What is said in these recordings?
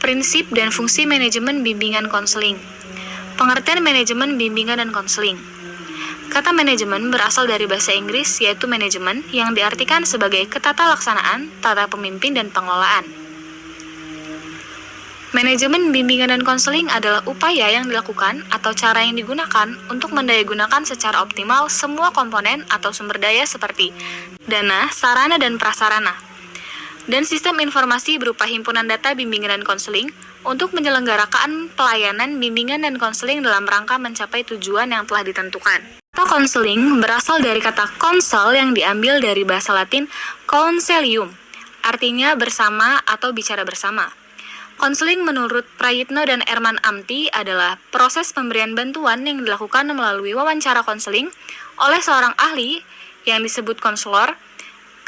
Prinsip dan fungsi manajemen bimbingan konseling. Pengertian manajemen bimbingan dan konseling. Kata manajemen berasal dari bahasa Inggris yaitu manajemen yang diartikan sebagai ketata laksanaan, tata pemimpin, dan pengelolaan. Manajemen bimbingan dan konseling adalah upaya yang dilakukan atau cara yang digunakan untuk mendayagunakan secara optimal semua komponen atau sumber daya seperti dana, sarana, dan prasarana, dan sistem informasi berupa himpunan data bimbingan dan konseling untuk menyelenggarakan pelayanan bimbingan dan konseling dalam rangka mencapai tujuan yang telah ditentukan. Kata konseling berasal dari kata konsel yang diambil dari bahasa Latin consilium, artinya bersama atau bicara bersama. Konseling menurut Prayitno dan Erman Amti adalah proses pemberian bantuan yang dilakukan melalui wawancara konseling oleh seorang ahli yang disebut konselor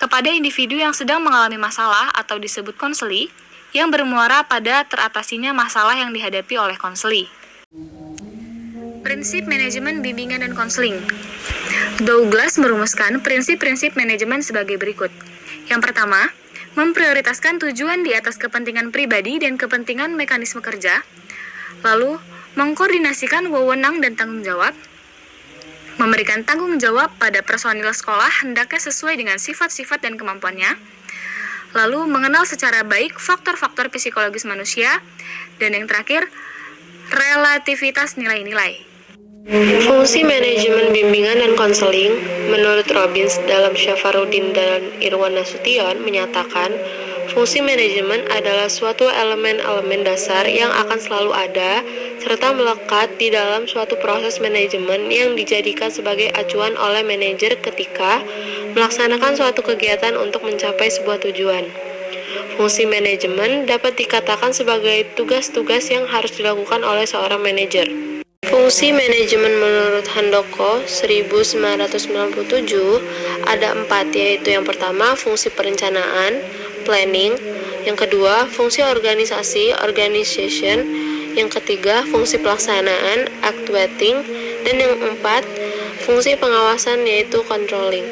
kepada individu yang sedang mengalami masalah atau disebut konseli yang bermuara pada teratasinya masalah yang dihadapi oleh konseli. Prinsip manajemen bimbingan dan konseling. Douglas merumuskan prinsip-prinsip manajemen sebagai berikut. Yang pertama, memprioritaskan tujuan di atas kepentingan pribadi dan kepentingan mekanisme kerja, lalu mengkoordinasikan wewenang dan tanggung jawab, memberikan tanggung jawab pada personil sekolah hendaknya sesuai dengan sifat-sifat dan kemampuannya, lalu mengenal secara baik faktor-faktor psikologis manusia, dan yang terakhir, relativitas nilai-nilai. Fungsi manajemen bimbingan dan konseling, menurut Robbins dalam Syafarudin dan Irwan Nasution menyatakan, fungsi manajemen adalah suatu elemen-elemen dasar yang akan selalu ada serta melekat di dalam suatu proses manajemen yang dijadikan sebagai acuan oleh manajer ketika melaksanakan suatu kegiatan untuk mencapai sebuah tujuan. Fungsi manajemen dapat dikatakan sebagai tugas-tugas yang harus dilakukan oleh seorang manajer. Fungsi manajemen menurut Handoko 1997 ada 4, yaitu yang pertama fungsi perencanaan, planning, yang kedua fungsi organisasi, organization, yang ketiga fungsi pelaksanaan, actuating, dan yang keempat fungsi pengawasan yaitu controlling.